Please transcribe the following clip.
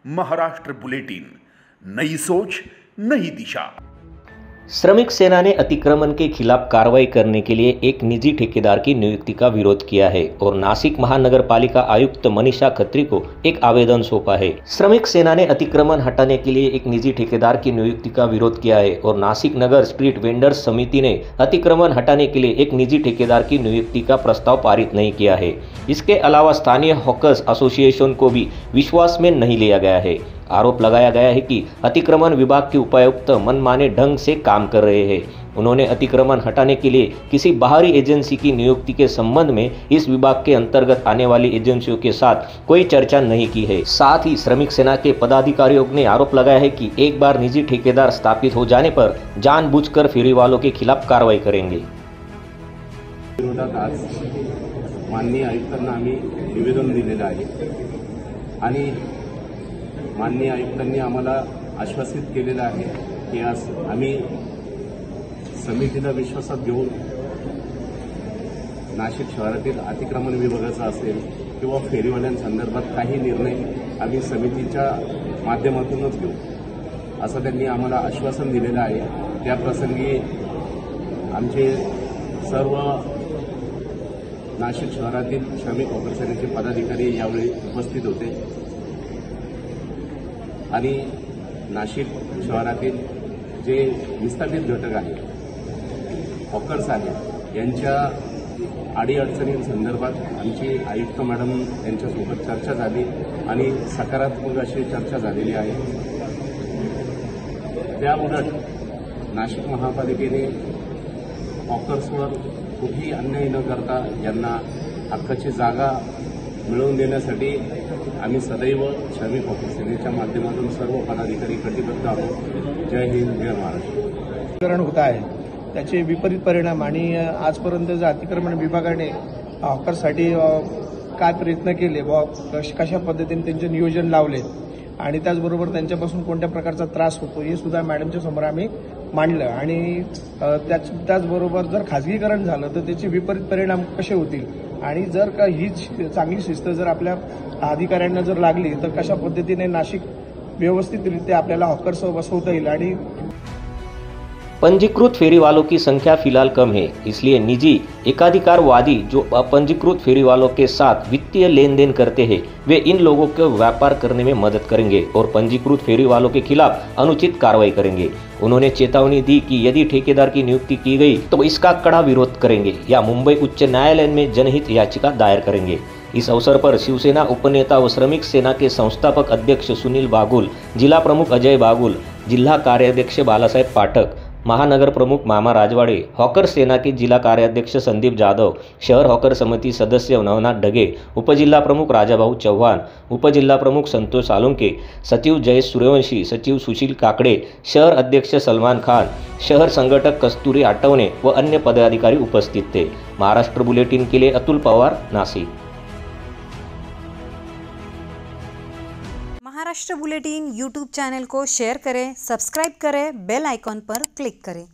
Maharashtra bulletin, नई सोच नई दिशा। श्रमिक सेना ने अतिक्रमण के खिलाफ कार्रवाई करने के लिए एक निजी ठेकेदार की नियुक्ति का विरोध किया है और नासिक महानगर पालिका आयुक्त मनीषा खत्री को एक आवेदन सौंपा है। श्रमिक सेना ने अतिक्रमण हटाने के लिए एक निजी ठेकेदार की नियुक्ति का विरोध किया है और नासिक नगर स्ट्रीट वेंडर्स समिति ने अतिक्रमण हटाने के लिए एक निजी ठेकेदार की नियुक्ति का प्रस्ताव पारित नहीं किया है। इसके अलावा स्थानीय हॉकर्स एसोसिएशन को भी विश्वास में नहीं लिया गया है। आरोप लगाया गया है कि अतिक्रमण विभाग के उपायुक्त मनमाने ढंग से काम कर रहे हैं। उन्होंने अतिक्रमण हटाने के लिए किसी बाहरी एजेंसी की नियुक्ति के संबंध में इस विभाग के अंतर्गत आने वाली एजेंसियों के साथ कोई चर्चा नहीं की है। साथ ही श्रमिक सेना के पदाधिकारियों ने आरोप लगाया है कि एक बार निजी ठेकेदार स्थापित हो जाने पर जानबूझकर फेरी वालों के खिलाफ कार्रवाई करेंगे। माननीय आयुक्तांना आम्ही निवेदन दिलेलं आहे आणि माननीय आयुक्तांनी आम्हाला आश्वासित केलेलं आहे की आज आम्ही समितीला विश्वासात घेऊन नाशिक शहरातील अतिक्रमण विभागाचा असेल किंवा फेरीवाल्यांसंदर्भात काही निर्णय आम्ही समितीच्या माध्यमातूनच घेऊ असं त्यांनी आम्हाला आश्वासन दिलेलं आहे। त्या प्रसंगी आमचे सर्व नाशिक शहरातील श्रमिक ऑर्गनायझेशनचे पदाधिकारी यावेळी उपस्थित होते आणि नाशिक शहरातील जे विस्थापित घटक आहेत, हॉकर्स आहेत, यांच्या अडीअडचणींसंदर्भात आमची आयुक्त मॅडम यांच्यासोबत चर्चा झाली आणि सकारात्मक अशी चर्चा झालेली आहे। त्या उलट नाशिक महापालिकेने हॉकर्सवर कुठेही अन्याय न करता यांना हक्काची जागा मिळवून देण्यासाठी आम्ही सदैव श्रमिक ऑर्गनायझेशनच्या माध्यमातून सर्व पदाधिकारी कटिबद्ध आहोत। जय हिंद, जय महाराष्ट्र। अतिक्रमण होत आहे त्याचे विपरीत परिणाम आणि आजपर्यंत जे अतिक्रमण विभागाने हॉकरसाठी काय प्रयत्न केले, कशा पद्धतीने त्यांचे नियोजन लावले आणि त्याचबरोबर त्यांच्यापासून कोणत्या प्रकारचा त्रास होतो हे सुद्धा मॅडमच्या समोर आम्ही मांडलं आणि त्याचबरोबर जर खाजगीकरण झालं तर त्याचे विपरीत परिणाम कसे होतील आणि जर का ही चांगली शिस्त जर आपल्या अधिकाऱ्यांना जर लागली तर कशा पद्धतीने नाशिक व्यवस्थितरित्या आपल्याला हॉकर्स बसवता येईल। आणि पंजीकृत फेरी वालों की संख्या फिलहाल कम है, इसलिए निजी एकाधिकारवादी जो अपंजीकृत फेरी वालों के साथ वित्तीय लेन देन करते हैं वे इन लोगों को व्यापार करने में मदद करेंगे और पंजीकृत फेरी वालों के खिलाफ अनुचित कार्रवाई करेंगे। उन्होंने चेतावनी दी कि यदि ठेकेदार की नियुक्ति की गई तो इसका कड़ा विरोध करेंगे या मुंबई उच्च न्यायालय में जनहित याचिका दायर करेंगे। इस अवसर पर शिवसेना उपनेता व श्रमिक सेना के संस्थापक अध्यक्ष सुनील बागुल, जिला प्रमुख अजय बागुल, जिला कार्याध्यक्ष बालासाहेब पाठक, महानगर प्रमुख मामा राजवाड़े, हॉकर सेना के जिला कार्याध्यक्ष संदीप जाधव, शहर हॉकर समिति सदस्य नवनाथ ढगे, उपजिला प्रमुख राजाभाऊ चौहान, उपजिला प्रमुख संतोष सालुंके, सचिव जयेश सूर्यवंशी, सचिव सुशील काकड़े, शहर अध्यक्ष सलमान खान, शहर संगठक कस्तूरी आटवने व अन्य पदाधिकारी उपस्थित थे। महाराष्ट्र बुलेटिन के लिए Atul Pawar, Nashik. Maharashtra bulletin YouTube channel को शेयर करें, सब्सक्राइब करें, बेल आइकॉन पर क्लिक करें।